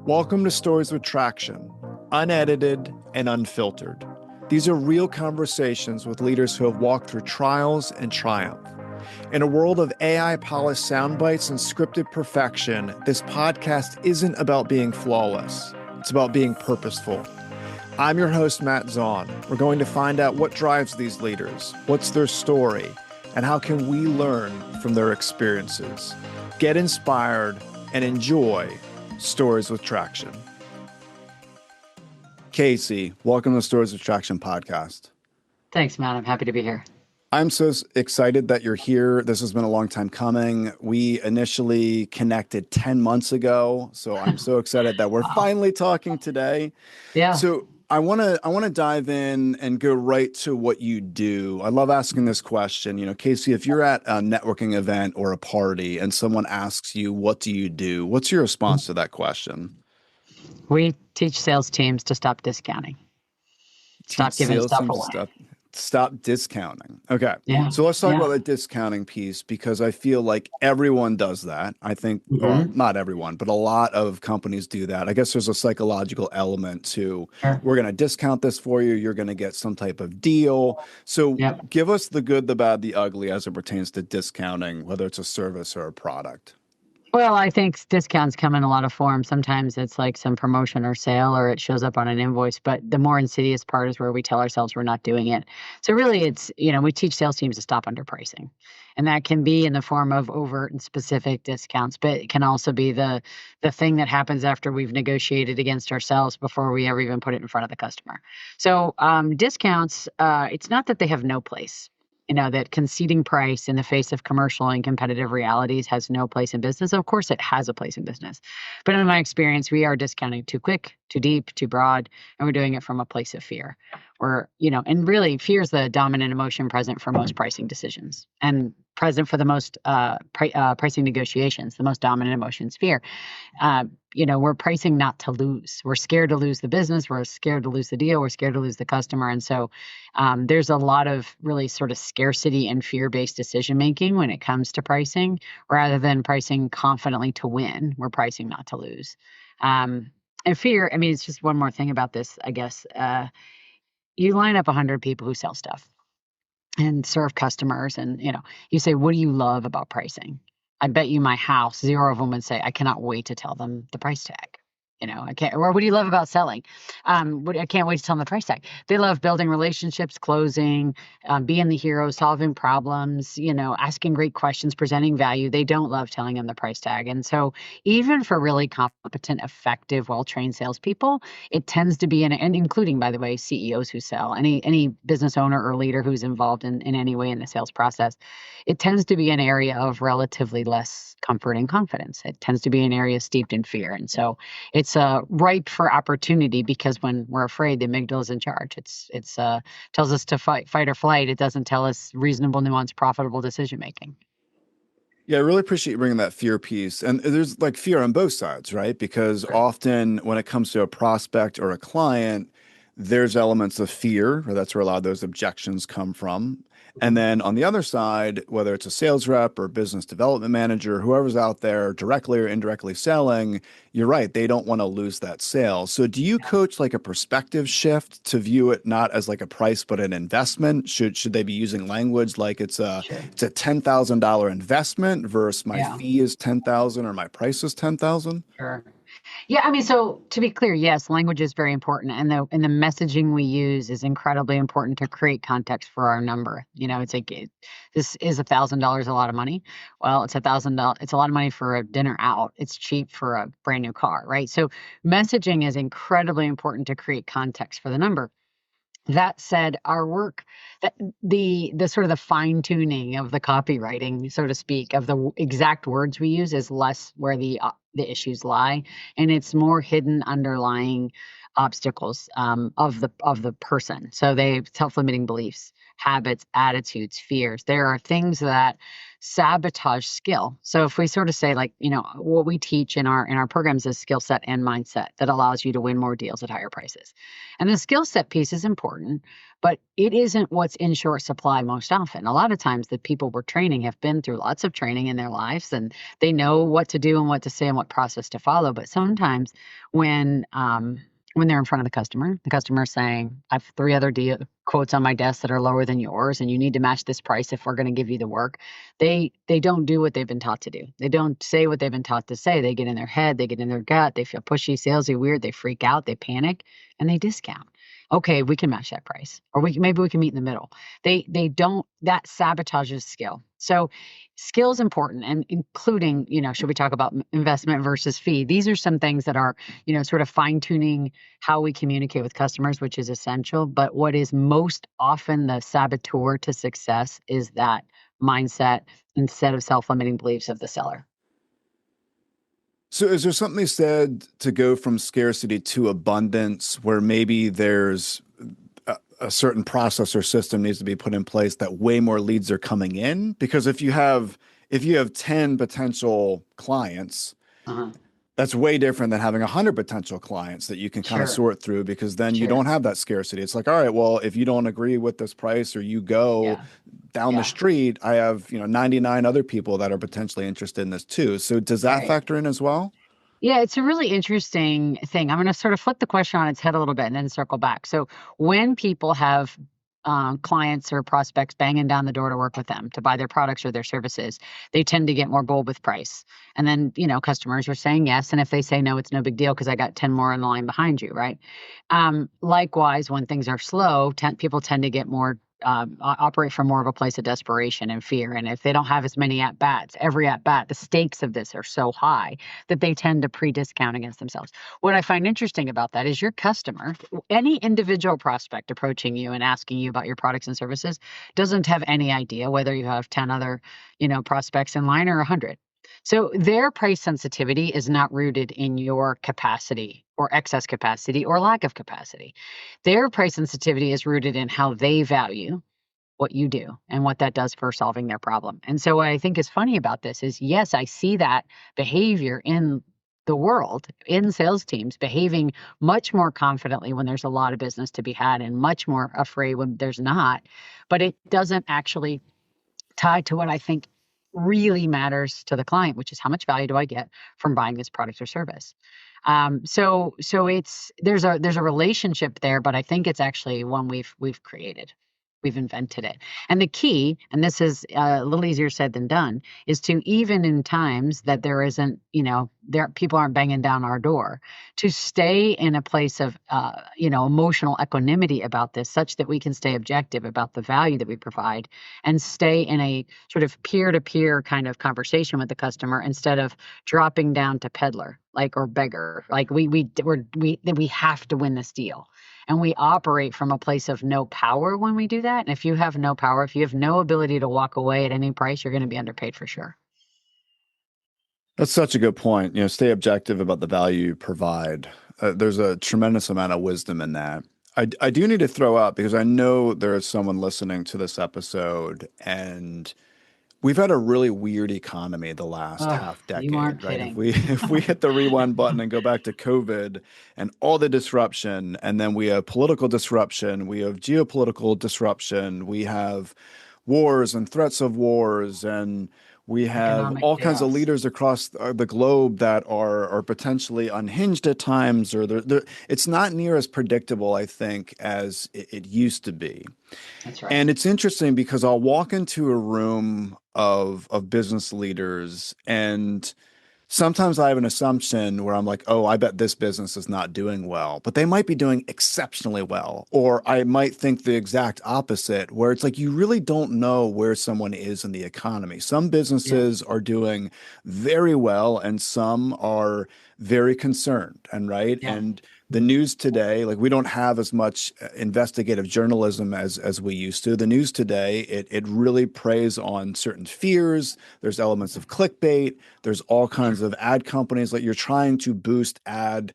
Welcome to Stories with Traction, unedited and unfiltered. These are real conversations with leaders who have walked through trials and triumph. In a world of AI-polished sound bites and scripted perfection, this podcast isn't about being flawless. It's about being purposeful. I'm your host, Matt Zahn. We're going to find out what drives these leaders, what's their story, and how can we learn from their experiences. Get inspired and enjoy Stories with Traction. Casey, welcome to the Stories with Traction podcast. Thanks, Matt. I'm happy to be here. I'm so excited that you're here. This has been a long time coming. We initially connected 10 months ago, so I'm so excited that we're finally talking today. Yeah. So I want to dive in and go right to what you do. I love asking this question. You know, Casey, if you're at a networking event or a party and someone asks you, what do you do? What's your response to that question? We teach sales teams to stop discounting. Stop giving stuff away. Stop discounting. Okay. Yeah. So let's talk about the discounting piece, because I feel like everyone does that. I think, well, not everyone, but a lot of companies do that. I guess there's a psychological element to, we're going to discount this for you. You're going to get some type of deal. So give us the good, the bad, the ugly as it pertains to discounting, whether it's a service or a product. Well, I think discounts come in a lot of forms. Sometimes it's like some promotion or sale, or it shows up on an invoice. But the more insidious part is where we tell ourselves we're not doing it. So really, it's, we teach sales teams to stop underpricing. And that can be in the form of overt and specific discounts, but it can also be the thing that happens after we've negotiated against ourselves before we ever even put it in front of the customer. So discounts, it's not that they have no place. That conceding price in the face of commercial and competitive realities has no place in business. Of course, it has a place in business. But in my experience, we are discounting too quick, too deep, too broad, and we're doing it from a place of fear. And really, fear is the dominant emotion present for most pricing decisions and present for the most pricing negotiations. The most dominant emotion is fear. We're pricing not to lose. We're scared to lose the business. We're scared to lose the deal. We're scared to lose the customer. And so there's a lot of really sort of scarcity and fear-based decision-making when it comes to pricing, rather than pricing confidently to win. We're pricing not to lose. And fear, it's just one more thing about this, I guess. You line up 100 people who sell stuff and serve customers, and you say, what do you love about pricing? I bet you my house, 0 of them would say, I cannot wait to tell them the price tag. I can't. Or what do you love about selling? I can't wait to tell them the price tag. They love building relationships, closing, being the hero, solving problems, asking great questions, presenting value. They don't love telling them the price tag. And so even for really competent, effective, well-trained salespeople, it tends to be, and including, by the way, CEOs who sell, any business owner or leader who's involved in any way in the sales process, it tends to be an area of relatively less comfort and confidence. It tends to be an area steeped in fear. And so it's ripe for opportunity, because when we're afraid, the amygdala is in charge. It's tells us to fight or flight. It doesn't tell us reasonable, nuanced, profitable decision making. Yeah, I really appreciate you bringing that fear piece. And there's like fear on both sides, right? Because often when it comes to a prospect or a client, there's elements of fear, or that's where a lot of those objections come from. And then on the other side, whether it's a sales rep or business development manager, whoever's out there directly or indirectly selling, you're right, they don't want to lose that sale. So do you coach like a perspective shift to view it not as like a price, but an investment? Should they be using language like it's a $10,000 investment versus my fee is $10,000 or my price is $10,000? Sure. Yeah, so to be clear, yes, language is very important, and the messaging we use is incredibly important to create context for our number. It's like, this is $1,000 a lot of money. Well, it's $1,000. It's a lot of money for a dinner out. It's cheap for a brand new car, right? So messaging is incredibly important to create context for the number. That said, our work, the sort of the fine tuning of the copywriting, so to speak, of the exact words we use is less where the issues lie, and it's more hidden underlying obstacles of the person. So they self-limiting beliefs, habits, attitudes, fears. There are things that sabotage skill. So if we sort of say, like, what we teach in our programs is skill set and mindset that allows you to win more deals at higher prices. And the skill set piece is important, but it isn't what's in short supply most often. A lot of times the people we're training have been through lots of training in their lives, and they know what to do and what to say and what process to follow. But sometimes when they're in front of the customer is saying, I have three other quotes on my desk that are lower than yours, and you need to match this price if we're going to give you the work. They don't do what they've been taught to do. They don't say what they've been taught to say. They get in their head, they get in their gut, they feel pushy, salesy, weird, they freak out, they panic, and they discount. Okay, we can match that price, or maybe we can meet in the middle. They don't, that sabotages skill. So skill is important, and including, should we talk about investment versus fee? These are some things that are, sort of fine tuning how we communicate with customers, which is essential. But what is most often the saboteur to success is that mindset instead of self-limiting beliefs of the seller. So is there something said to go from scarcity to abundance where maybe there's a certain process or system needs to be put in place that way more leads are coming in? Because if you have 10 potential clients, Uh-huh. that's way different than having 100 potential clients that you can kind of Sure. sort through, because then you Sure. don't have that scarcity. It's like, all right, well, if you don't agree with this price or you go Yeah. down the Yeah. street, I have, 99 other people that are potentially interested in this too. So does that Right. factor in as well? Yeah, it's a really interesting thing. I'm going to sort of flip the question on its head a little bit and then circle back. So when people have clients or prospects banging down the door to work with them to buy their products or their services, they tend to get more bold with price. And then, customers are saying yes. And if they say no, it's no big deal because I got 10 more in the line behind you, right? Likewise, when things are slow, people tend to get more operate from more of a place of desperation and fear. And if they don't have as many at bats, every at bat, the stakes of this are so high that they tend to pre-discount against themselves. What I find interesting about that is your customer, any individual prospect approaching you and asking you about your products and services, doesn't have any idea whether you have 10 other, prospects in line or 100. So their price sensitivity is not rooted in your capacity or excess capacity or lack of capacity. Their price sensitivity is rooted in how they value what you do and what that does for solving their problem. And so what I think is funny about this is, yes, I see that behavior in the world, in sales teams behaving much more confidently when there's a lot of business to be had and much more afraid when there's not. But it doesn't actually tie to what I think really matters to the client, which is how much value do I get from buying this product or service. So it's there's a relationship there, but I think it's actually one we've created. We've invented it. And the key, and this is a little easier said than done, is to, even in times that there isn't, there people aren't banging down our door, to stay in a place of, emotional equanimity about this, such that we can stay objective about the value that we provide and stay in a sort of peer-to-peer kind of conversation with the customer instead of dropping down to peddler, or beggar. Like we have to win this deal. And we operate from a place of no power when we do that. And if you have no power, if you have no ability to walk away at any price, you're going to be underpaid for sure. That's such a good point. Stay objective about the value you provide. There's a tremendous amount of wisdom in that. I do need to throw out, because I know there is someone listening to this episode, and we've had a really weird economy the last Oh, half you aren't decade, right? kidding. If we hit the rewind button and go back to COVID and all the disruption, and then we have political disruption, we have geopolitical disruption, we have wars and threats of wars, and we have Economic all kinds of chaos. leaders across the globe that are potentially unhinged at times, or it's not near as predictable, I think, as it used to be. That's right. And it's interesting because I'll walk into a room of business leaders, and sometimes I have an assumption where I'm like, oh, I bet this business is not doing well, but they might be doing exceptionally well. Or I might think the exact opposite, where it's like you really don't know where someone is in the economy. Some Yeah. businesses are doing very well, and some are very concerned, and right. Yeah. And the news today, like, we don't have as much investigative journalism as we used to. The news today, it really preys on certain fears. There's elements of clickbait. There's all kinds of ad companies, like, you're trying to boost ad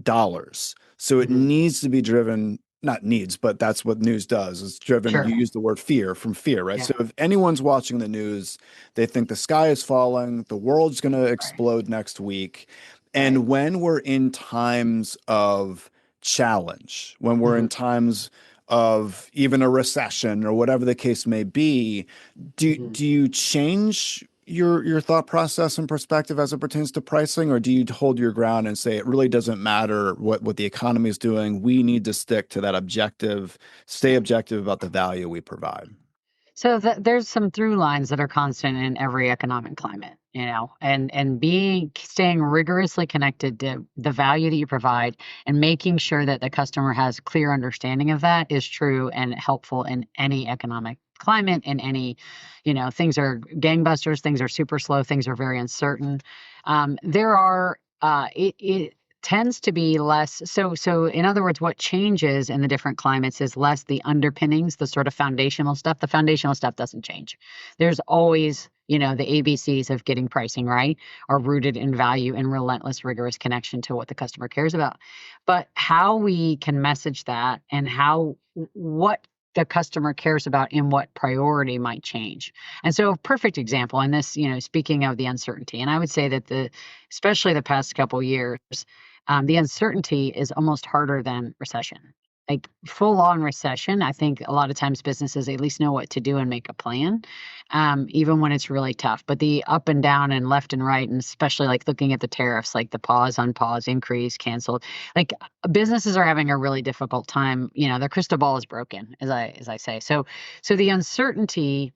dollars. So it Mhm. needs to be driven not needs, but that's what news does. It's driven. You Sure. use the word fear from fear, right? Yeah. So if anyone's watching the news, they think the sky is falling, the world's going to Right. explode next week. Right. And when we're in times of challenge, when we're in Hmm. times of even a recession or whatever the case may be, do you change your thought process and perspective as it pertains to pricing, or do you hold your ground and say it really doesn't matter what the economy is doing? We need to stick to that objective, stay objective about the value we provide. So there's some through lines that are constant in every economic climate, and being staying rigorously connected to the value that you provide and making sure that the customer has clear understanding of that is true and helpful in any economic climate. In any, things are gangbusters, things are super slow, things are very uncertain. There are it tends to be less so in other words, what changes in the different climates is less the underpinnings, the sort of foundational stuff. The foundational stuff doesn't change. There's always, the ABCs of getting pricing right are rooted in value and relentless rigorous connection to what the customer cares about. But how we can message that and how what the customer cares about in what priority might change. And so a perfect example, and this, speaking of the uncertainty, and I would say that especially the past couple years, the uncertainty is almost harder than recession. Like full on recession, I think a lot of times businesses at least know what to do and make a plan, even when it's really tough. But the up and down and left and right, and especially like looking at the tariffs, like the pause, unpause, increase, canceled, like businesses are having a really difficult time. Their crystal ball is broken, as I say. So the uncertainty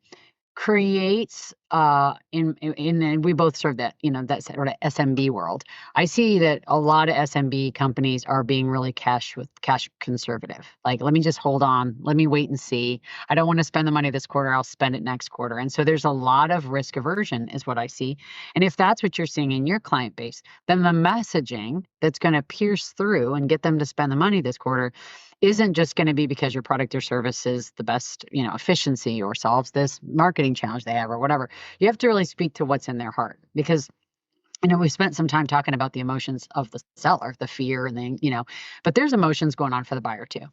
creates and we both serve that that sort of SMB world. I see that a lot of SMB companies are being really cash conservative. Like, let me just hold on, let me wait and see. I don't want to spend the money this quarter, I'll spend it next quarter. And so there's a lot of risk aversion is what I see. And if that's what you're seeing in your client base, then the messaging that's going to pierce through and get them to spend the money this quarter isn't just going to be because your product or service is the best, efficiency or solves this marketing challenge they have or whatever. You have to really speak to what's in their heart because we spent some time talking about the emotions of the seller, the fear, and then, but there's emotions going on for the buyer too.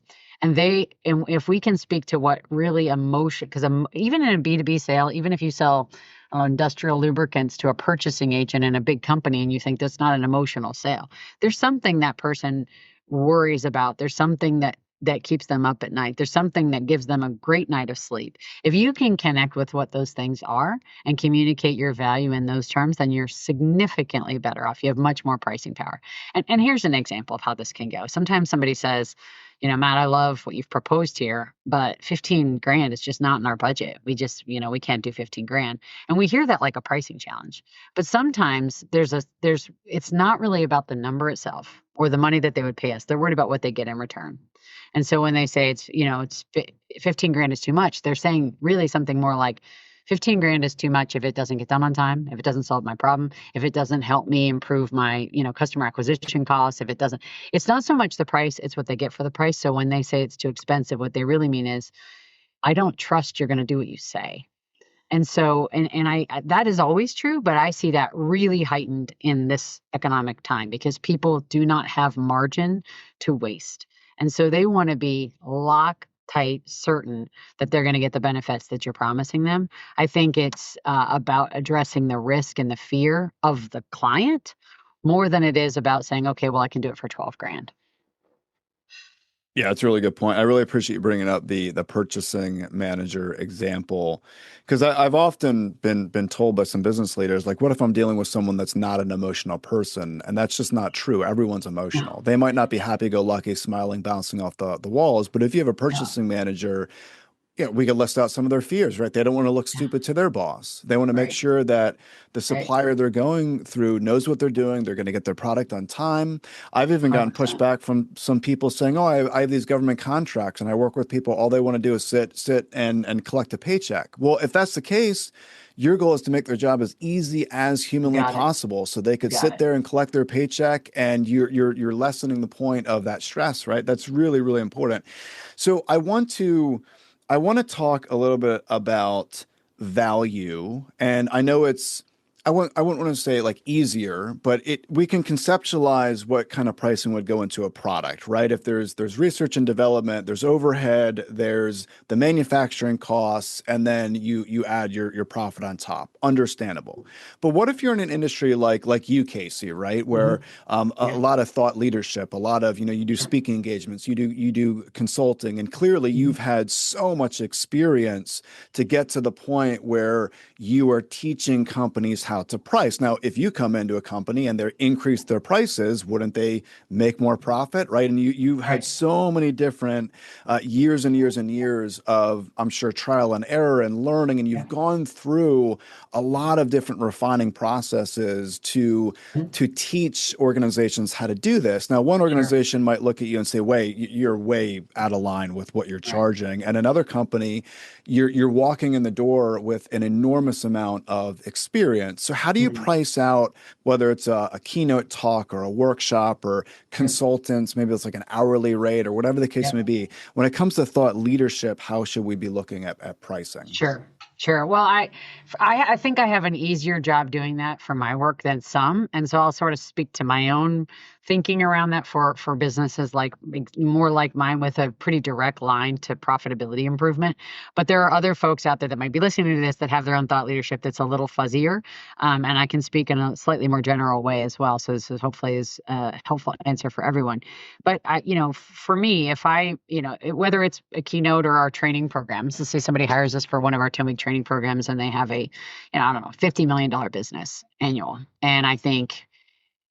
And if we can speak to what really emotion, because even in a B2B sale, even if you sell industrial lubricants to a purchasing agent in a big company and you think that's not an emotional sale, there's something that person worries about. There's something that keeps them up at night. There's something that gives them a great night of sleep. If you can connect with what those things are and communicate your value in those terms, then you're significantly better off. You have much more pricing power. And here's an example of how this can go. Sometimes somebody says, Matt, I love what you've proposed here, but 15 grand is just not in our budget. We just, we can't do 15 grand. And we hear that like a pricing challenge. But sometimes it's not really about the number itself or the money that they would pay us. They're worried about what they get in return. And so when they say it's 15 grand is too much, they're saying really something more like 15 grand is too much if it doesn't get done on time, if it doesn't solve my problem, if it doesn't help me improve my, customer acquisition costs, if it doesn't, it's not so much the price, it's what they get for the price. So when they say it's too expensive, what they really mean is, I don't trust you're going to do what you say. And so, and I that is always true, but I see that really heightened in this economic time because people do not have margin to waste. And so they want to be lock tight, certain that they're going to get the benefits that you're promising them. I think it's about addressing the risk and the fear of the client more than it is about saying, okay, well, I can do it for 12 grand. Yeah, that's a really good point. I really appreciate you bringing up the purchasing manager example, because I've often been told by some business leaders, like, what if I'm dealing with someone that's not an emotional person? And that's just not true. Everyone's Yeah. emotional. They might not be happy-go-lucky, smiling, bouncing off the walls, but if you have a Yeah. purchasing manager, yeah, we could list out some of their fears, right? They don't want to look Yeah. stupid to their boss. They want to make Right. sure that the Right. supplier they're going through knows what they're doing. They're going to get their product on time. I've even gotten 100%. pushback from some people saying, "Oh, I have these government contracts, and I work with people. All they want to do is sit and collect a paycheck." Well, if that's the case, your goal is to make their job as easy as You humanly got it. possible, so they You could got sit it. there and collect their paycheck, and you're lessening the point of that stress, right? That's really, really important. So I want to talk a little bit about value, and I know I wouldn't want to say like easier, but we can conceptualize what kind of pricing would go into a product, right? If there's research and development, there's overhead, there's the manufacturing costs, and then you add your profit on top. Understandable. But what if you're in an industry like you, Casey, right? Where Hmm. a Yeah. lot of thought leadership, a lot of, you do speaking engagements, you do consulting, and clearly Mhm. you've had so much experience to get to the point where you are teaching companies how to price. Now, if you come into a company and they increase their prices, wouldn't they make more profit, right? And you've had Right. so many different years and years and years of, I'm sure, trial and error and learning, and Yeah. you've gone through a lot of different refining processes Mhm. to teach organizations how to do this. Now, one Sure. organization might look at you and say, "Wait, you're way out of line with what you're Right. charging," and another company you're walking in the door with an enormous amount of experience. So how do you Mhm. price out whether it's a keynote talk or a workshop or Sure. consultants, maybe it's like an hourly rate or whatever the case Yeah. may be. When it comes to thought leadership, how should we be looking at pricing? Sure. Sure. Well, I think I have an easier job doing that for my work than some, and so I'll sort of speak to my own thinking around that for businesses more like mine with a pretty direct line to profitability improvement. But there are other folks out there that might be listening to this that have their own thought leadership that's a little fuzzier, and I can speak in a slightly more general way as well. So this is hopefully is a helpful answer for everyone. But for me, if whether it's a keynote or our training programs, let's say somebody hires us for one of our 10-week training programs and they have I don't know, $50 million business annual. And I think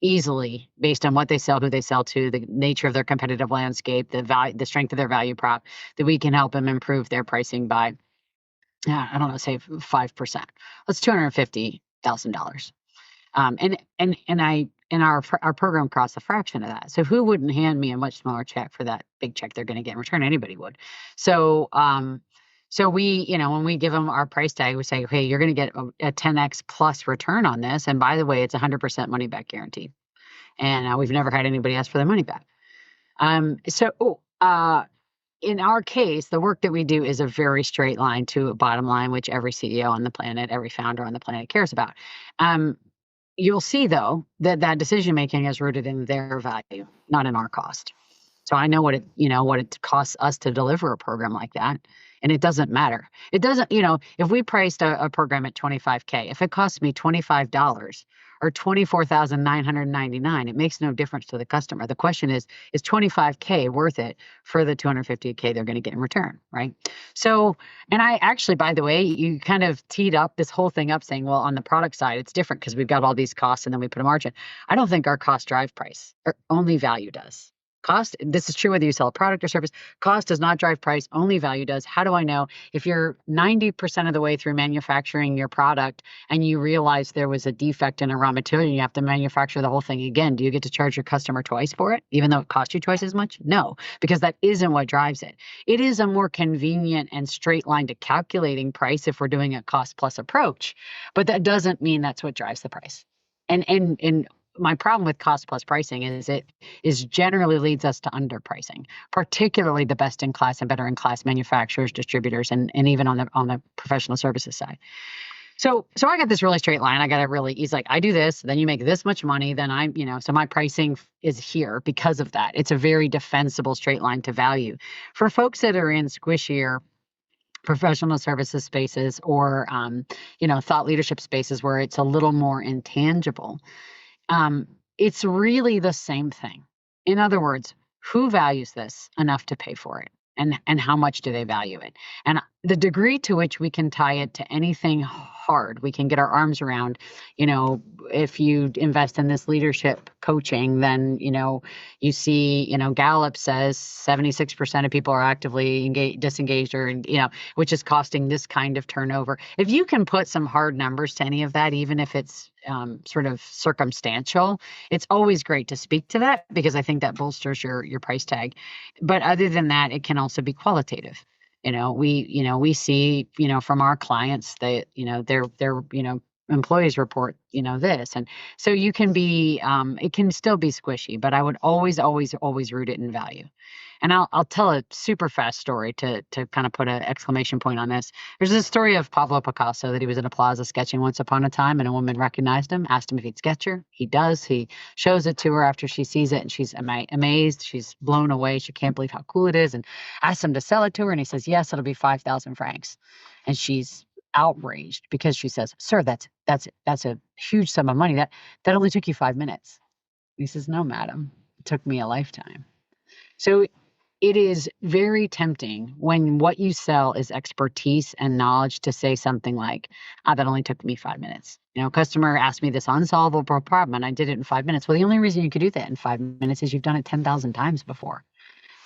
easily based on what they sell, who they sell to, the nature of their competitive landscape, the value, the strength of their value prop, that we can help them improve their pricing by, I don't know, say 5%. That's $250,000. And our program costs a fraction of that. So who wouldn't hand me a much smaller check for that big check they're going to get in return? Anybody would. So we, when we give them our price tag, we say, hey, you're going to get a 10x plus return on this. And by the way, it's 100% money back guaranteed. And we've never had anybody ask for their money back. In our case, the work that we do is a very straight line to a bottom line, which every CEO on the planet, every founder on the planet cares about. Um, You'll see, though, that decision making is rooted in their value, not in our cost. So I know what it costs us to deliver a program like that, and it doesn't matter. It doesn't, if we priced a program at 25K, if it costs me $25 or 24,999, it makes no difference to the customer. The question is 25K worth it for the 250K they're going to get in return, right? So, and I actually, by the way, you kind of teed up this whole thing up saying, well, on the product side, it's different because we've got all these costs and then we put a margin. I don't think our cost drive price, or only value does. Cost, this is true whether you sell a product or service. Cost does not drive price, only value does. How do I know? If you're 90% of the way through manufacturing your product and you realize there was a defect in a raw material and you have to manufacture the whole thing again, do you get to charge your customer twice for it, even though it cost you twice as much? No, because that isn't what drives it. It is a more convenient and straight line to calculating price if we're doing a cost plus approach, but that doesn't mean that's what drives the price. And my problem with cost plus pricing is it is generally leads us to underpricing, particularly the best in class and better in class manufacturers, distributors, and even on the professional services side. So I got this really straight line. I got it really easy. Like I do this, then you make this much money, then so my pricing is here because of that. It's a very defensible straight line to value. For folks that are in squishier professional services spaces or thought leadership spaces where it's a little more intangible, um, it's really the same thing. In other words, who values this enough to pay for it? And how much do they value it? And the degree to which we can tie it to anything hard, we can get our arms around, if you invest in this leadership coaching, then, you see, Gallup says 76% of people are actively disengaged or, which is costing this kind of turnover. If you can put some hard numbers to any of that, even if it's sort of circumstantial, it's always great to speak to that because I think that bolsters your price tag. But other than that, it can also be qualitative. We see, from our clients that, they're employees report, this. And so you can be, it can still be squishy, but I would always root it in value. And I'll tell a super fast story to kind of put an exclamation point on this. There's this story of Pablo Picasso that he was in a plaza sketching once upon a time, and a woman recognized him, asked him if he'd sketch her. He does. He shows it to her after she sees it, and she's amazed. She's blown away. She can't believe how cool it is, and asks him to sell it to her. And he says, "Yes, it'll be 5,000 francs." And she's outraged because she says, "Sir, that's a huge sum of money. That only took you 5 minutes." He says, "No, madam, it took me a lifetime." So it is very tempting when what you sell is expertise and knowledge to say something like, that only took me 5 minutes. Customer asked me this unsolvable problem and I did it in 5 minutes. Well, the only reason you could do that in 5 minutes is you've done it 10,000 times before.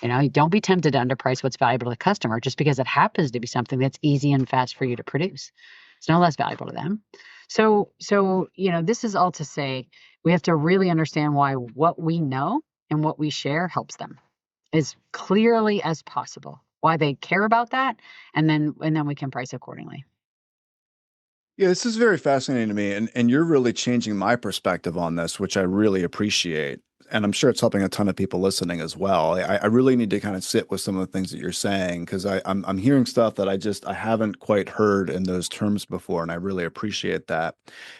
Don't be tempted to underprice what's valuable to the customer just because it happens to be something that's easy and fast for you to produce. It's no less valuable to them. So, this is all to say we have to really understand why what we know and what we share helps them as clearly as possible, why they care about that, and then we can price accordingly. Yeah, this is very fascinating to me, and you're really changing my perspective on this, which I really appreciate. And I'm sure it's helping a ton of people listening as well. I really need to kind of sit with some of the things that you're saying because I'm hearing stuff that I haven't quite heard in those terms before, and I really appreciate that.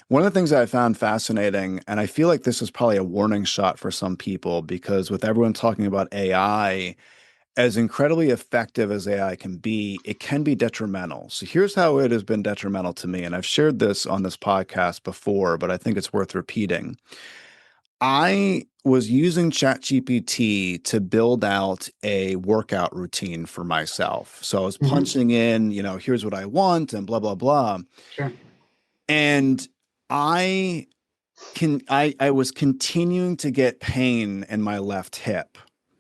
One of the things that I found fascinating, and I feel like this is probably a warning shot for some people because with everyone talking about AI, as incredibly effective as AI can be, it can be detrimental. So here's how it has been detrimental to me. And I've shared this on this podcast before, but I think it's worth repeating. I was using ChatGPT to build out a workout routine for myself. So I was punching in, here's what I want and blah, blah, blah. Sure. And I was continuing to get pain in my left hip.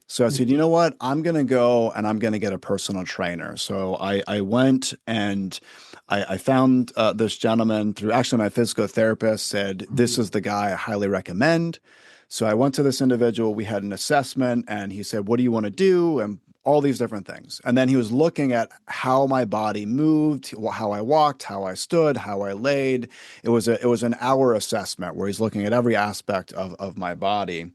So I said, you know what? I'm going to go and I'm going to get a personal trainer. So I went and I found this gentleman through actually my physical therapist said, this is the guy I highly recommend. So I went to this individual. We had an assessment and he said, what do you want to do? And all these different things. And then he was looking at how my body moved, how I walked, how I stood, how I laid. It was an hour assessment where he's looking at every aspect of my body.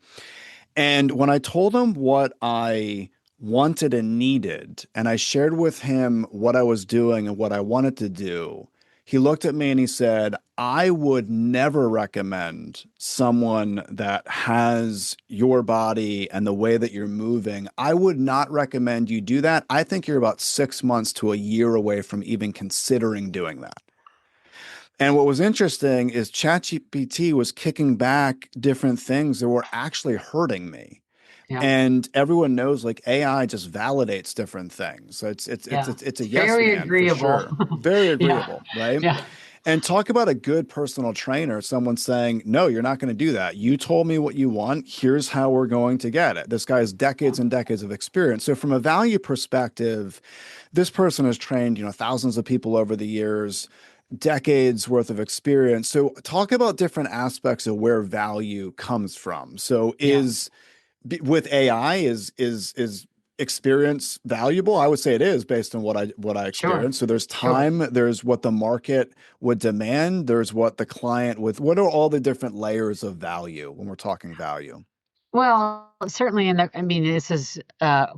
And when I told him what I wanted and needed, and I shared with him what I was doing and what I wanted to do, he looked at me and he said, I would never recommend someone that has your body and the way that you're moving. I would not recommend you do that. I think you're about 6 months to a year away from even considering doing that. And what was interesting is ChatGPT was kicking back different things that were actually hurting me. Yeah. And everyone knows like AI just validates different things. It's a yes very man agreeable. for sure. Very agreeable, right? Yeah. And talk about a good personal trainer, someone saying, no, you're not going to do that. You told me what you want. Here's how we're going to get it. This guy has decades and decades of experience. So from a value perspective, this person has trained, thousands of people over the years, decades worth of experience. So talk about different aspects of where value comes from. So with AI is experience valuable? I would say it is based on what I experienced. Sure. So there's time, there's what the market would demand, there's what the client what are all the different layers of value when we're talking value? Well, certainly, this is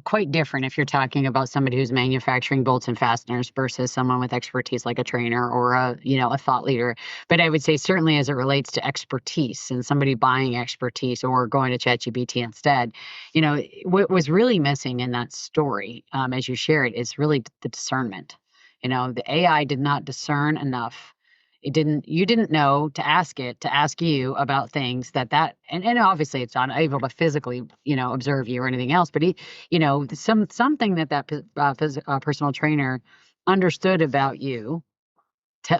quite different if you're talking about somebody who's manufacturing bolts and fasteners versus someone with expertise like a trainer or a thought leader. But I would say certainly as it relates to expertise and somebody buying expertise or going to ChatGPT instead, what was really missing in that story, as you share it, is really the discernment. The AI did not discern enough. You didn't know to ask it to ask you about things and obviously it's not able to physically, observe you or anything else, but something that personal trainer understood about you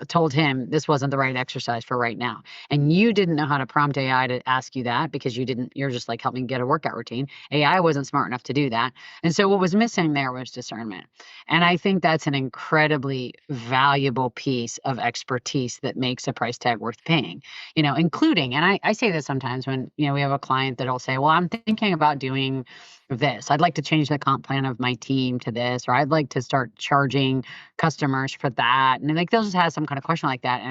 told him this wasn't the right exercise for right now. And you didn't know how to prompt AI to ask you that because you're just like, help me get a workout routine. AI wasn't smart enough to do that. And so what was missing there was discernment. And I think that's an incredibly valuable piece of expertise that makes a price tag worth paying, including, and I say this sometimes when, we have a client that'll say, well, I'm thinking about doing this. I'd like to change the comp plan of my team to this, or I'd like to start charging customers for that. And like they'll just have some kind of question like that.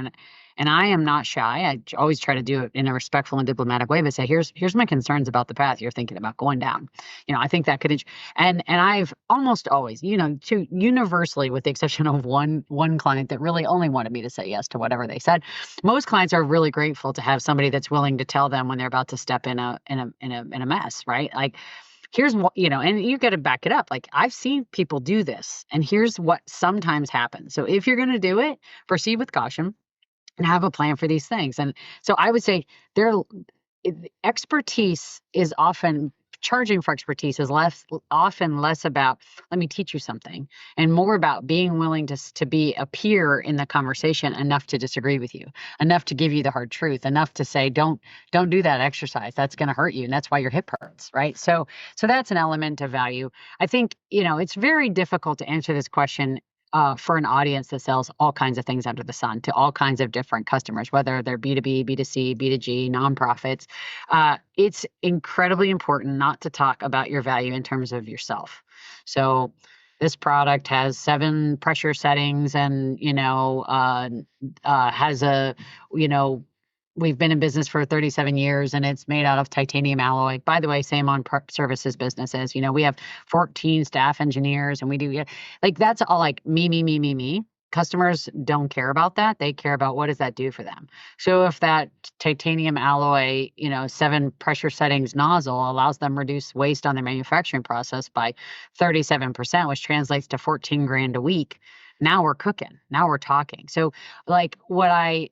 And I am not shy. Always try to do it in a respectful and diplomatic way, but say, here's my concerns about the path you're thinking about going down. I think that could, and I've almost always, to universally, with the exception of one client that really only wanted me to say yes to whatever they said, most clients are really grateful to have somebody that's willing to tell them when they're about to step in a mess, right? Like, here's what, and you got to back it up. Like, I've seen people do this, and here's what sometimes happens. So if you're going to do it, proceed with caution and have a plan for these things. And so I would say there, expertise is often, charging for expertise is often less about, let me teach you something, and more about being willing to be a peer in the conversation, enough to disagree with you, enough to give you the hard truth, enough to say, don't do that exercise. That's going to hurt you. And that's why your hip hurts. Right. So that's an element of value. I think, it's very difficult to answer this question for an audience that sells all kinds of things under the sun to all kinds of different customers, whether they're B2B, B2C, B2G, nonprofits. It's incredibly important not to talk about your value in terms of yourself. So this product has 7 pressure settings and, has a, we've been in business for 37 years and it's made out of titanium alloy. By the way, same on services businesses. We have 14 staff engineers and we do, like, that's all like me. Customers don't care about that. They care about what does that do for them. So if that titanium alloy, 7 pressure settings nozzle allows them reduce waste on their manufacturing process by 37%, which translates to 14 grand a week. Now we're cooking. Now we're talking. So, like, what I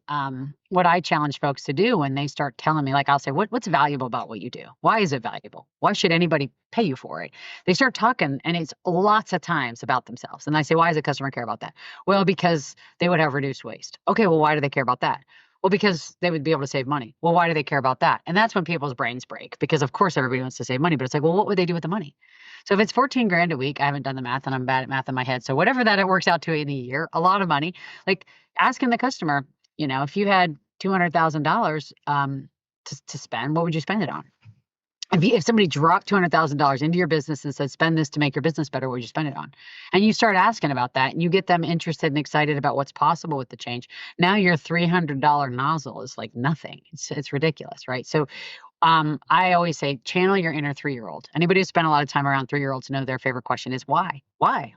challenge folks to do when they start telling me, like, I'll say, what's valuable about what you do? Why is it valuable? Why should anybody pay you for it? They start talking, and it's lots of times about themselves. And I say, why does a customer care about that? Well, because they would have reduced waste. Okay, well, why do they care about that? Well, because they would be able to save money. Well, why do they care about that? And that's when people's brains break, because of course everybody wants to save money, but it's like, well, what would they do with the money? So if it's 14 grand a week, I haven't done the math and I'm bad at math in my head. So whatever that it works out to in a year, a lot of money. Like, asking the customer, if you had $200,000 to spend, what would you spend it on? If somebody dropped $200,000 into your business and said, spend this to make your business better, what would you spend it on? And you start asking about that and you get them interested and excited about what's possible with the change. Now your $300 nozzle is like nothing. It's ridiculous, right? So I always say, channel your inner 3-year-old. Anybody who spent a lot of time around 3-year-olds know their favorite question is why? Why?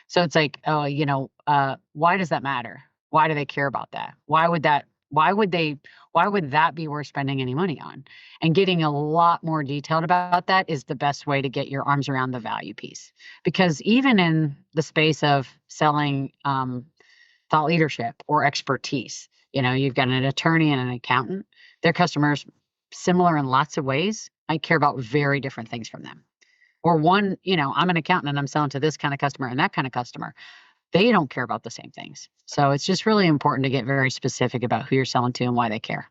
So it's like, why does that matter? Why do they care about that? Why would that be worth spending any money on? And getting a lot more detailed about that is the best way to get your arms around the value piece. Because even in the space of selling thought leadership or expertise, you've got an attorney and an accountant. Their customers, similar in lots of ways. I care about very different things from them. Or one, I'm an accountant and I'm selling to this kind of customer and that kind of customer. They don't care about the same things. So it's just really important to get very specific about who you're selling to and why they care.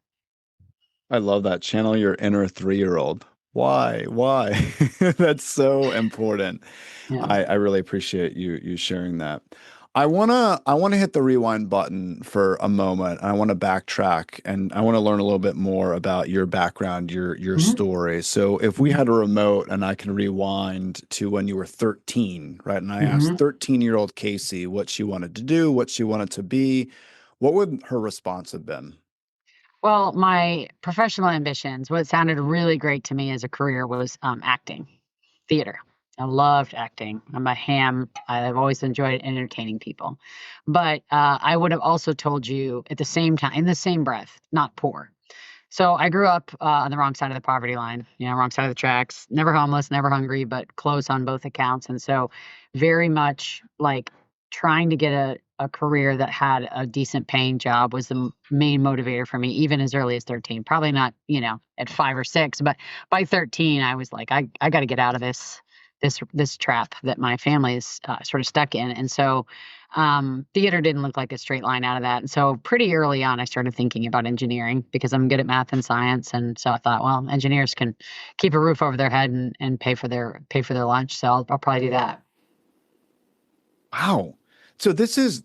I love that. Channel your inner 3-year-old. Why? That's so important. Yeah. I really appreciate you sharing that. I wanna hit the rewind button for a moment. I want to backtrack and I want to learn a little bit more about your background, your story. So if we had a remote and I can rewind to when you were 13, right? And I asked 13-year-old Casey what she wanted to do, what she wanted to be, what would her response have been? Well, my professional ambitions, what sounded really great to me as a career was acting, theater. I loved acting. I'm a ham. I've always enjoyed entertaining people. But I would have also told you at the same time, in the same breath, not poor. So I grew up on the wrong side of the poverty line, wrong side of the tracks, never homeless, never hungry, but close on both accounts. And so very much like trying to get a career that had a decent paying job was the main motivator for me, even as early as 13. Probably not, at 5 or 6, but by 13, I was like, I got to get out of this trap that my family is sort of stuck in. And so theater didn't look like a straight line out of that. And so pretty early on, I started thinking about engineering because I'm good at math and science. And so I thought, well, engineers can keep a roof over their head and pay for their lunch. So I'll probably do that. Wow. So this is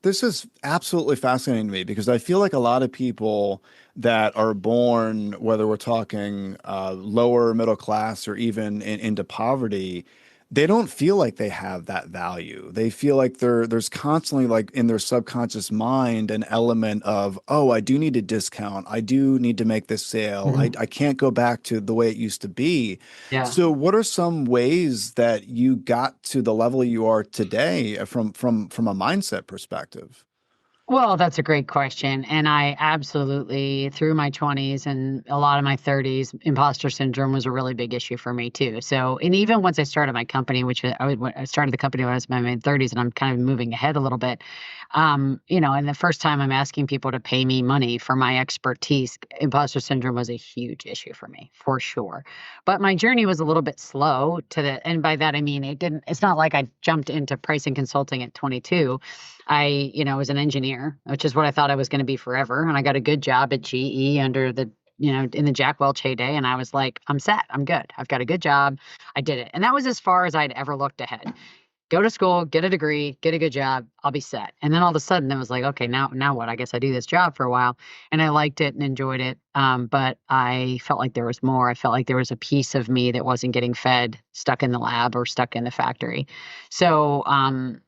absolutely fascinating to me because I feel like a lot of people that are born, whether we're talking lower middle class or even into poverty, they don't feel like they have that value. They feel like there's constantly like in their subconscious mind an element of, oh, I do need a discount. I do need to make this sale. Mhm. I can't go back to the way it used to be. Yeah. So what are some ways that you got to the level you are today from a mindset perspective? Well, that's a great question. And I absolutely, through my 20s and a lot of my 30s, imposter syndrome was a really big issue for me too. So, and even once I started my company, which I started the company when I was in my mid 30s, and I'm kind of moving ahead a little bit. And the first time I'm asking people to pay me money for my expertise, imposter syndrome was a huge issue for me, for sure. But my journey was a little bit slow and by that I mean it's not like I jumped into pricing consulting at 22. Was an engineer, which is what I thought I was going to be forever. And I got a good job at GE under in the Jack Welch heyday. And I was like, I'm set. I'm good. I've got a good job. I did it. And that was as far as I'd ever looked ahead. Go to school, get a degree, get a good job, I'll be set. And then all of a sudden it was like, okay, now what? I guess I do this job for a while. And I liked it and enjoyed it. But I felt like there was more. I felt like there was a piece of me that wasn't getting fed, stuck in the lab or stuck in the factory. So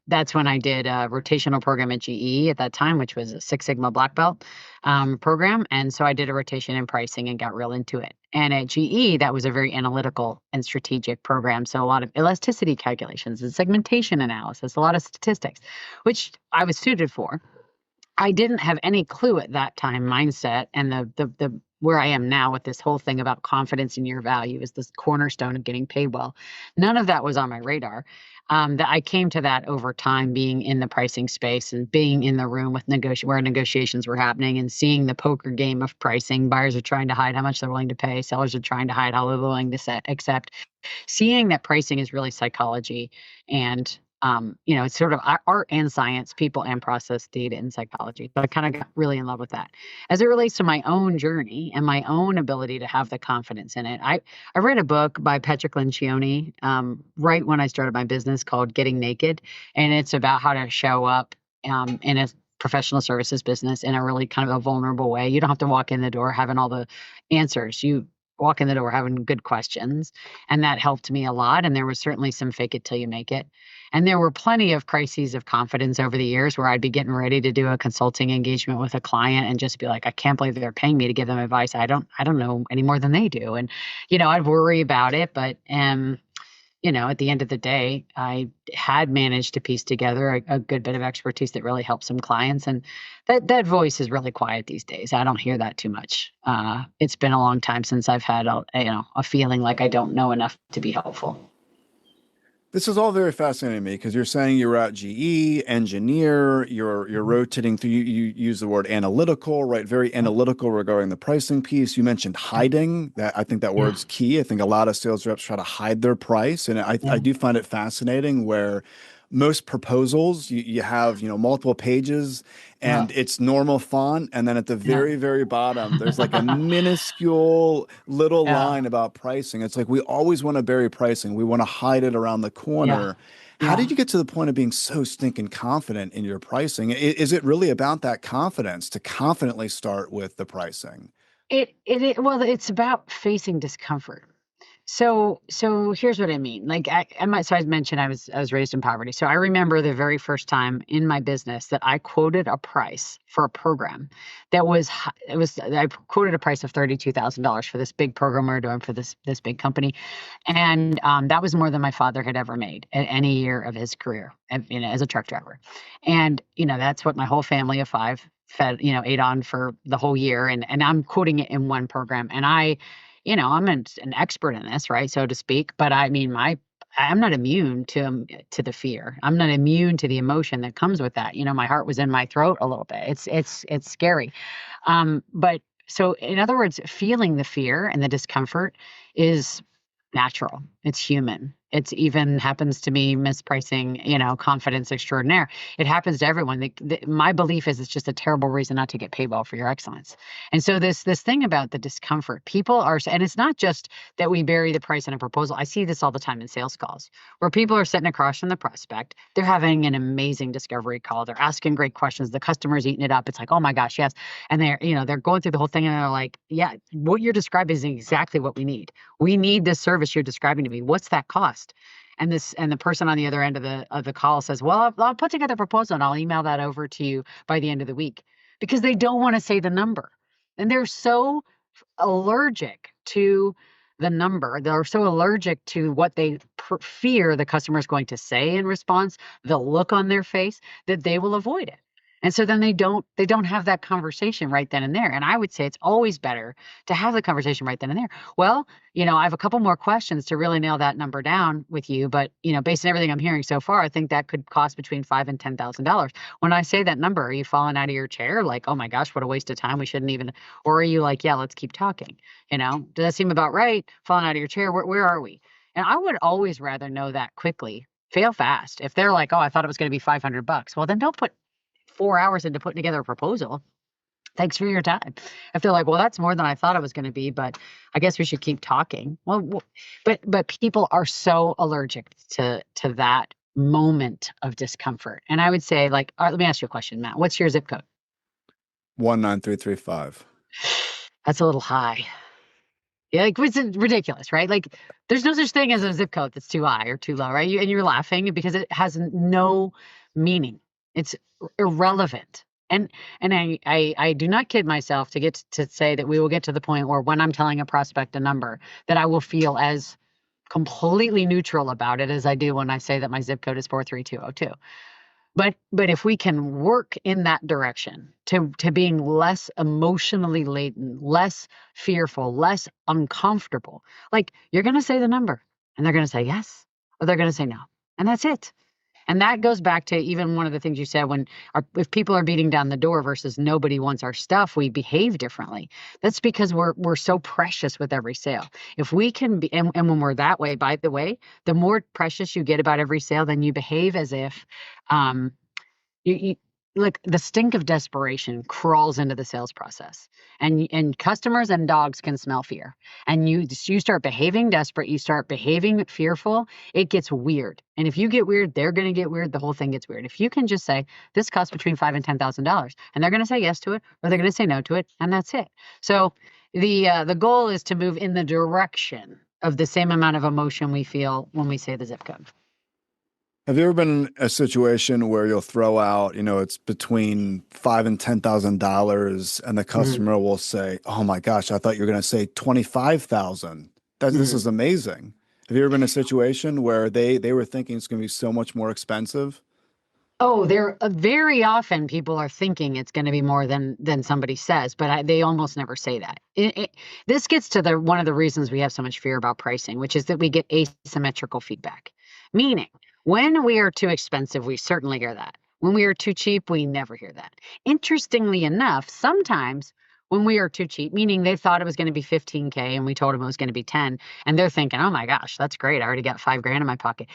that's when I did a rotational program at GE at that time, which was a Six Sigma Black Belt program. And so I did a rotation in pricing and got real into it. And at GE, that was a very analytical and strategic program. So a lot of elasticity calculations and segmentation analysis, a lot of statistics, which I was suited for. I didn't have any clue at that time mindset and the where I am now with this whole thing about confidence in your value is this cornerstone of getting paid well. None of that was on my radar. That I came to that over time, being in the pricing space and being in the room with where negotiations were happening and seeing the poker game of pricing. Buyers are trying to hide how much they're willing to pay. Sellers are trying to hide how they're willing to accept. Seeing that pricing is really psychology and it's sort of art and science, people and process, data and psychology. So I kind of got really in love with that. As it relates to my own journey and my own ability to have the confidence in it, I read a book by Patrick Lencioni right when I started my business called Getting Naked, and it's about how to show up in a professional services business in a really kind of a vulnerable way. You don't have to walk in the door having all the answers. You walk in the door having good questions, and that helped me a lot. And there was certainly some fake it till you make it. And there were plenty of crises of confidence over the years where I'd be getting ready to do a consulting engagement with a client and just be like, I can't believe they're paying me to give them advice. I don't know any more than they do. And, I'd worry about it, but, at the end of the day, I had managed to piece together a good bit of expertise that really helped some clients. And that voice is really quiet these days. I don't hear that too much. It's been a long time since I've had a feeling like I don't know enough to be helpful. This is all very fascinating to me because you're saying you were at GE, engineer, you're rotating through, you use the word analytical, right? Very analytical regarding the pricing piece. You mentioned hiding. That I think that Yeah. word's key. I think a lot of sales reps try to hide their price. And I Yeah. do find it fascinating where most proposals you have, multiple pages Yeah. and it's normal font. And then at the Yeah. very, very bottom, there's like a minuscule little Yeah. line about pricing. It's like we always want to bury pricing. We want to hide it around the Yeah. corner. How Yeah. did you get to the point of being so stinking confident in your pricing? Is it really about that confidence to confidently start with the pricing? Well, it's about facing discomfort. So here's what I mean. Like so I mentioned I was raised in poverty. So I remember the very first time in my business that I quoted a price for a program that was I quoted a price of $32,000 for this big program we are doing for this big company, and that was more than my father had ever made at any year of his career, as a truck driver, and that's what my whole family of five ate on for the whole year, and I'm quoting it in one program, and I'm an expert in this, right, so to speak. But I mean, I'm not immune to the fear. I'm not immune to the emotion that comes with that. My heart was in my throat a little bit. It's scary. But so in other words, feeling the fear and the discomfort is natural. It's human. It's even happens to me, mispricing, confidence extraordinaire. It happens to everyone. My belief is it's just a terrible reason not to get paid well for your excellence. And so this thing about the discomfort, people are, and it's not just that we bury the price in a proposal. I see this all the time in sales calls where people are sitting across from the prospect. They're having an amazing discovery call. They're asking great questions. The customer's eating it up. It's like, oh my gosh, yes. And they're going through the whole thing and they're like, yeah, what you're describing is exactly what we need. We need this service you're describing to me. What's that cost? and the person on the other end of the call says, well, I'll put together a proposal and I'll email that over to you by the end of the week, because they don't want to say the number. And they're so allergic to the number. They're so allergic to what they fear the customer is going to say in response, the look on their face, that they will avoid it. And so then they don't have that conversation right then and there. And I would say it's always better to have the conversation right then and there. Well, I have a couple more questions to really nail that number down with you, but based on everything I'm hearing so far, I think that could cost between $5,000 and $10,000. When I say that number, are you falling out of your chair like, oh my gosh, what a waste of time, we shouldn't even, or are you like, yeah, let's keep talking? Does that seem about right? Falling out of your chair, where are we? And I would always rather know that quickly. Fail fast. If they're like, oh, I thought it was going to be $500, well, then don't put 4 hours into putting together a proposal. Thanks for your time. If they're like, well, that's more than I thought it was going to be, but I guess we should keep talking. Well, but people are so allergic to that moment of discomfort. And I would say, like, all right, let me ask you a question, Matt. What's your zip code? 19335. That's a little high. Yeah, like, it's ridiculous, right? Like, there's no such thing as a zip code that's too high or too low, right? And you're laughing because it has no meaning. It's irrelevant. And I do not kid myself to get to say that we will get to the point where when I'm telling a prospect a number, that I will feel as completely neutral about it as I do when I say that my zip code is 43202. But if we can work in that direction to being less emotionally laden, less fearful, less uncomfortable, like, you're going to say the number and they're going to say yes, or they're going to say no. And that's it. And that goes back to even one of the things you said, if people are beating down the door versus nobody wants our stuff, we behave differently. That's because we're so precious with every sale. If we can be, and when we're that way, by the way, the more precious you get about every sale, then you behave as if, you like, the stink of desperation crawls into the sales process, and customers and dogs can smell fear, and you start behaving desperate, you start behaving fearful, it gets weird. And if you get weird, they're going to get weird, the whole thing gets weird. If you can just say, this costs between $5,000 and $10,000, and they're going to say yes to it, or they're going to say no to it, and that's it. So the goal is to move in the direction of the same amount of emotion we feel when we say the zip code. Have you ever been in a situation where you'll throw out, it's between $5,000 and $10,000, and the customer will say, "Oh my gosh, I thought you were going to say 25,000. This is amazing." Have you ever been in a situation where they were thinking it's going to be so much more expensive? Oh, they're very often people are thinking it's going to be more than somebody says, but they almost never say that. This gets to one of the reasons we have so much fear about pricing, which is that we get asymmetrical feedback. Meaning, when we are too expensive, we certainly hear that. When we are too cheap, we never hear that. Interestingly enough, sometimes when we are too cheap, meaning they thought it was going to be 15K and we told them it was going to be 10, and they're thinking, oh my gosh, that's great, I already got $5,000 in my pocket.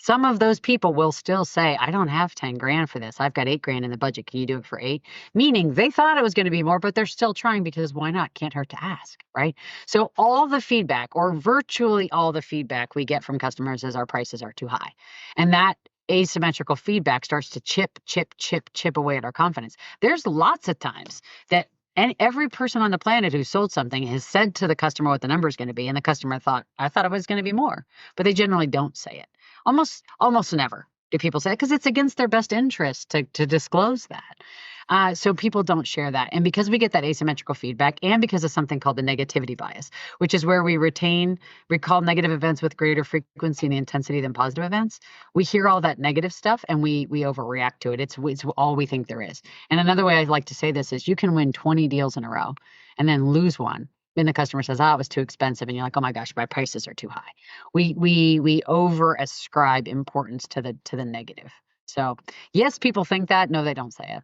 Some of those people will still say, I don't have 10 grand for this. I've got $8,000 in the budget. Can you do it for 8? Meaning they thought it was going to be more, but they're still trying, because why not? Can't hurt to ask, right? So all the feedback, or virtually all the feedback we get from customers, is our prices are too high. And that asymmetrical feedback starts to chip away at our confidence. There's lots of times that, and every person on the planet who sold something has said to the customer what the number is going to be, and the customer thought, I thought it was going to be more, but they generally don't say it. Almost never do people say it, because it's against their best interest to disclose that. So people don't share that. And because we get that asymmetrical feedback, and because of something called the negativity bias, which is where we recall negative events with greater frequency and intensity than positive events, we hear all that negative stuff and we overreact to it. It's all we think there is. And another way I like to say this is, you can win 20 deals in a row and then lose one. And the customer says, it was too expensive. And you're like, oh my gosh, my prices are too high. We over ascribe importance to the negative. So yes, people think that. No, they don't say it.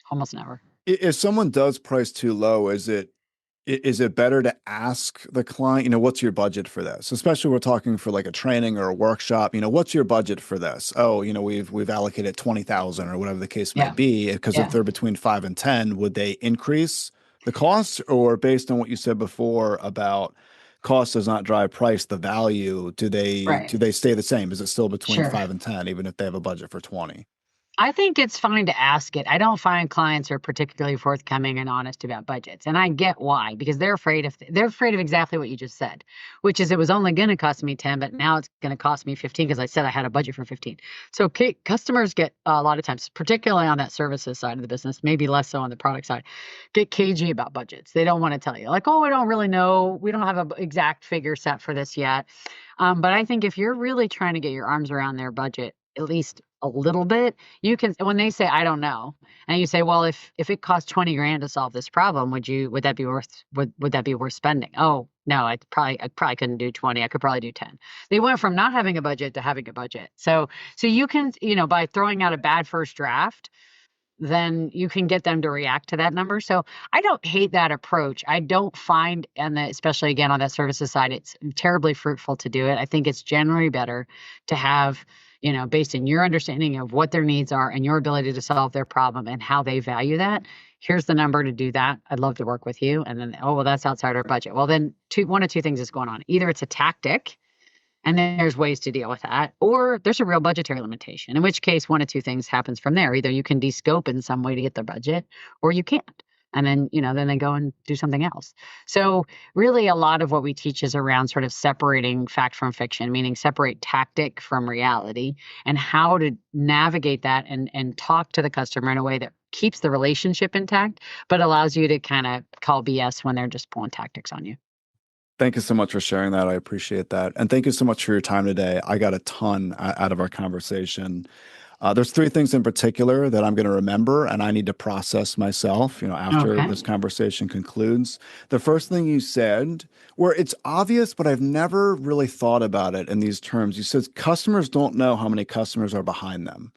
Almost never. If someone does price too low, is it better to ask the client, what's your budget for this? Especially we're talking for like a training or a workshop, what's your budget for this? Oh, we've allocated 20,000 or whatever the case might be. Because if they're between 5 and 10, would they increase the cost? Or based on what you said before about cost does not drive price, the value, do they stay the same? Is it still between 5 and 10, even if they have a budget for 20? I think it's fine to ask it. I don't find clients are particularly forthcoming and honest about budgets. And I get why, because they're afraid of exactly what you just said, which is it was only going to cost me 10, but now it's going to cost me 15 because I said I had a budget for 15. So customers get a lot of times, particularly on that services side of the business, maybe less so on the product side, get cagey about budgets. They don't want to tell you like, oh, I don't really know. We don't have an exact figure set for this yet. But I think if you're really trying to get your arms around their budget, at least a little bit, you can, when they say, I don't know, and you say, well, if it costs 20 grand to solve this problem, would that be worth spending? Oh, no, I probably couldn't do 20. I could probably do 10. They went from not having a budget to having a budget. So you can, by throwing out a bad first draft, then you can get them to react to that number. So I don't hate that approach. I don't find, especially again on that services side, it's terribly fruitful to do it. I think it's generally better to have, based on your understanding of what their needs are and your ability to solve their problem and how they value that. Here's the number to do that. I'd love to work with you. And then, oh, well, that's outside our budget. Well, then one of two things is going on. Either it's a tactic, and then there's ways to deal with that, or there's a real budgetary limitation, in which case one of two things happens from there. Either you can de-scope in some way to get their budget, or you can't. And then, then they go and do something else. So really a lot of what we teach is around sort of separating fact from fiction, meaning separate tactic from reality, and how to navigate that and talk to the customer in a way that keeps the relationship intact, but allows you to kind of call BS when they're just pulling tactics on you. Thank you so much for sharing that. I appreciate that. And thank you so much for your time today. I got a ton out of our conversation. There's three things in particular that I'm going to remember and I need to process myself, after this conversation concludes. The first thing you said, where it's obvious, but I've never really thought about it in these terms. You said customers don't know how many customers are behind them.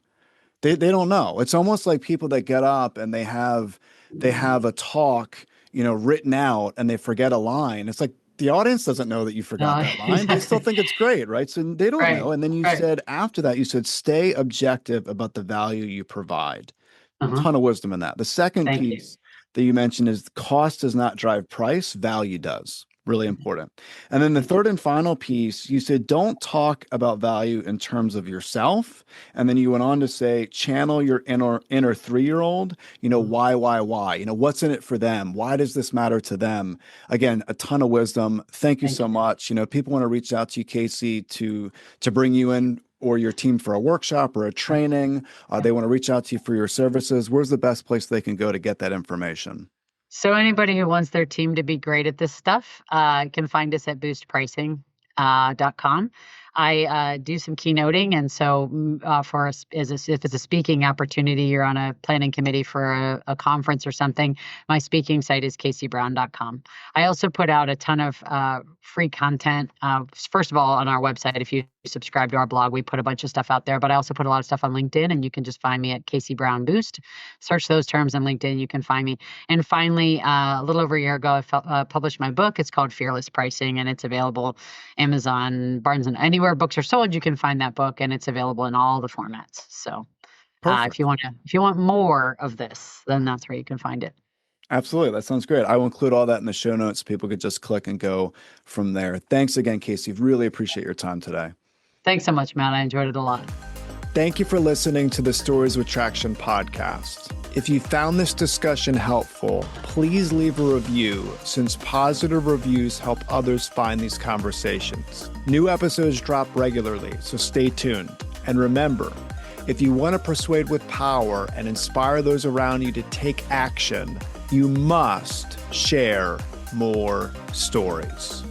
They don't know. It's almost like people that get up and they have a talk, written out and they forget a line. It's like, the audience doesn't know that you forgot that line. They still think it's great, right? So they don't know. And then you said after that, you said, stay objective about the value you provide. A ton of wisdom in that. The second piece that you mentioned is cost does not drive price, value does. Really important. And then the third and final piece, you said, don't talk about value in terms of yourself. And then you went on to say, channel your inner 3-year-old, why? What's in it for them? Why does this matter to them? Again, a ton of wisdom. Thank you so much. People want to reach out to you, Casey, to bring you in or your team for a workshop or a training. They want to reach out to you for your services. Where's the best place they can go to get that information? So anybody who wants their team to be great at this stuff can find us at boostpricing.com. I do some keynoting, and so for us, if it's a speaking opportunity, you're on a planning committee for a conference or something, my speaking site is caseybrown.com. I also put out a ton of free content. First of all, on our website, if you subscribe to our blog, we put a bunch of stuff out there, but I also put a lot of stuff on LinkedIn, and you can just find me at Casey Brown Boost. Search those terms on LinkedIn, you can find me. And finally, a little over a year ago, I published my book. It's called Fearless Pricing, and it's available Amazon, Barnes, and anywhere books are sold, you can find that book, and it's available in all the formats. So if you want more of this, then that's where you can find it. Absolutely. That sounds great. I will include all that in the show notes. People could just click and go from there. Thanks again, Casey. Really appreciate your time today. Thanks so much, Matt. I enjoyed it a lot. Thank you for listening to the Stories with Traction podcast. If you found this discussion helpful, please leave a review, since positive reviews help others find these conversations. New episodes drop regularly, so stay tuned. And remember, if you want to persuade with power and inspire those around you to take action, you must share more stories.